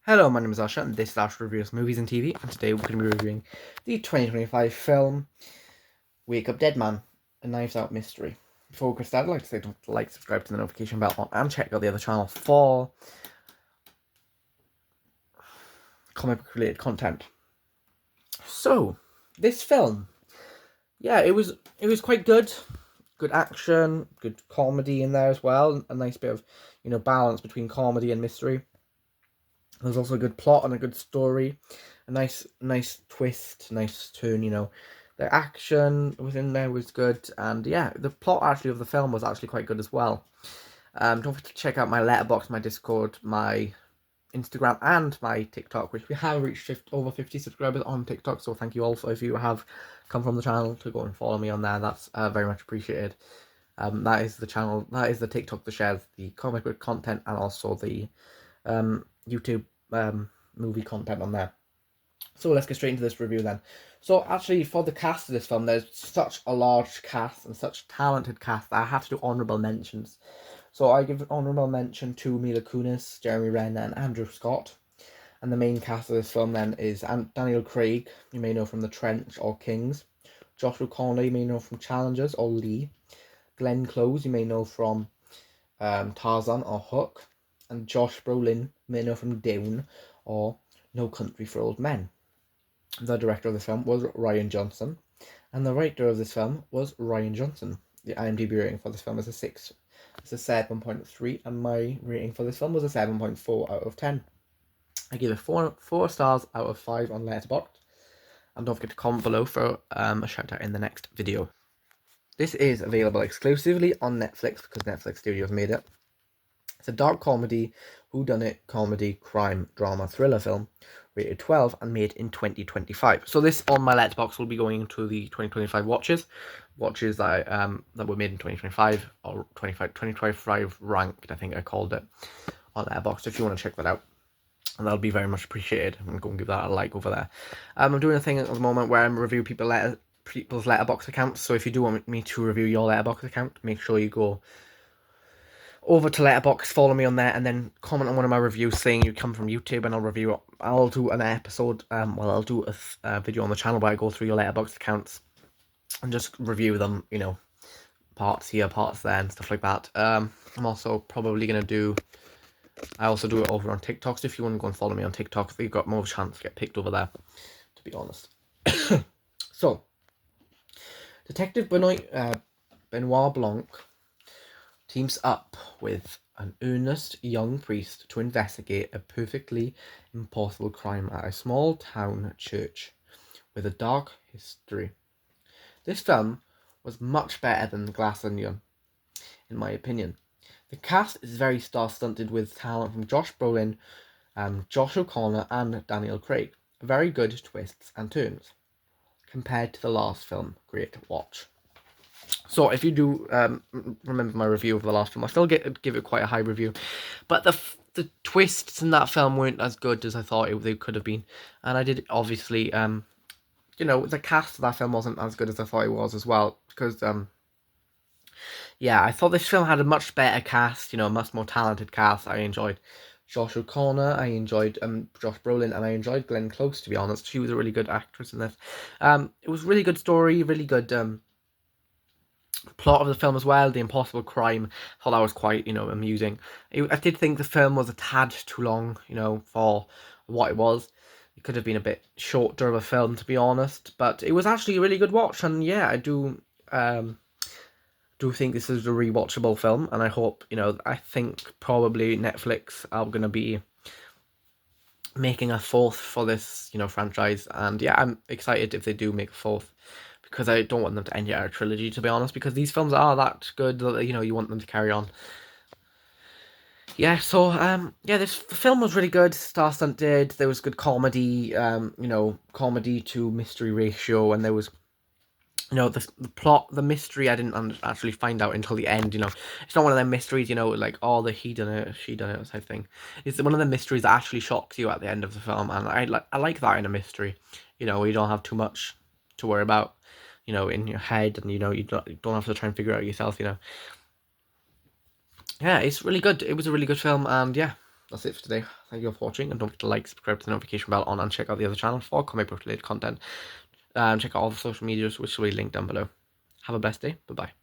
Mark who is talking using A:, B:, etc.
A: Hello, my name is Asha, and this is Asha Reviews Movies and TV, and today we're going to be reviewing the 2025 film Wake Up Dead Man, a Knives Out mystery. Before we get started, I'd like to say don't like, subscribe to the notification bell on, and check out the other channel for comic book related content. So, this film, yeah, it was quite good. Good action, good comedy in there as well, a nice bit of, balance between comedy and mystery. There's also a good plot and a good story, a nice twist, nice turn. The action within there was good, and yeah, the plot actually of the film was actually quite good as well. Don't forget to check out my Letterboxd, my Discord, my Instagram, and my TikTok, which we have reached over 50 subscribers on TikTok. So thank you all if you have come from the channel to go and follow me on there. That's very much appreciated. That is the channel. That is the TikTok that shares the comic book content and also the YouTube movie content on there. So let's get straight into this review then. So actually, for the cast of this film, there's such a large cast and such talented cast that I have to do honourable mentions. So I give honourable mention to Mila Kunis, Jeremy Renner, and Andrew Scott. And the main cast of this film then is Daniel Craig, you may know from The Trench or Kings. Josh O'Connor, you may know from Challengers or Lee. Glenn Close, you may know from Tarzan or Hook. And Josh Brolin, you may know from Dune or No Country for Old Men. The director of this film was Ryan Johnson, and the writer of this film was Ryan Johnson. The IMDb rating for this film is a 6. It's a 7.3, and my rating for this film was a 7.4 out of 10. I give it 4 stars out of 5 on Letterboxd, and don't forget to comment below for a shout out in the next video. This is available exclusively on Netflix because Netflix Studios made it. It's a dark comedy, whodunit comedy, crime, drama, thriller film, rated 12 and made in 2025. So this on my Letterboxd will be going into the 2025 watches that were made in 2025 or 2025 ranked, I think I called it, on Letterboxd. If you want to check that out, and that'll be very much appreciated. I'm going to give that a like over there. I'm doing a thing at the moment where I'm reviewing people's Letterboxd accounts. So if you do want me to review your Letterboxd account, make sure you go over to Letterboxd, follow me on there, and then comment on one of my reviews saying you come from YouTube, and I'll do an episode, I'll do a video on the channel where I go through your Letterboxd accounts and just review them, parts here, parts there, and stuff like that. I'm also probably going to I also do it over on TikTok, so if you want to go and follow me on TikTok, you've got more of a chance to get picked over there, to be honest. So, Detective Benoit Blanc teams up with an earnest young priest to investigate a perfectly impossible crime at a small town church with a dark history. This film was much better than Glass Onion, in my opinion. The cast is very star-stunted with talent from Josh Brolin, Josh O'Connor, and Daniel Craig. Very good twists and turns. Compared to the last film, great watch. So if you do remember my review of the last film, I still give it quite a high review, but the twists in that film weren't as good as I thought they could have been, and I did obviously the cast of that film wasn't as good as I thought it was as well, because yeah, I thought this film had a much better cast, a much more talented cast. I enjoyed Josh O'Connor, I enjoyed Josh Brolin, and I enjoyed Glenn Close, to be honest. She was a really good actress in this. It was a really good story, really good plot of the film as well. The impossible crime, I thought that was quite, amusing. I did think the film was a tad too long, for what it was. It could have been a bit shorter of a film, to be honest, but it was actually a really good watch, and yeah, I do think this is a rewatchable film, and I hope, I think probably Netflix are going to be making a fourth for this, franchise, and yeah, I'm excited if they do make a fourth, because I don't want them to end our trilogy, to be honest, because these films are that good that, you want them to carry on. Yeah, so, yeah, the film was really good, star-stunted, there was good comedy, comedy to mystery ratio, and there was, the plot, the mystery, I didn't actually find out until the end, It's not one of them mysteries, like, oh, the he done it, she done it type thing. It's one of the mysteries that actually shocks you at the end of the film, and I like that in a mystery, where you don't have too much to worry about, in your head, and, you don't have to try and figure it out yourself, Yeah, it's really good. It was a really good film, and yeah, that's it for today. Thank you all for watching, and don't forget to like, subscribe to the notification bell on, and check out the other channel for comic book related content. Check out all the social medias, which will be linked down below. Have a blessed day. Bye bye.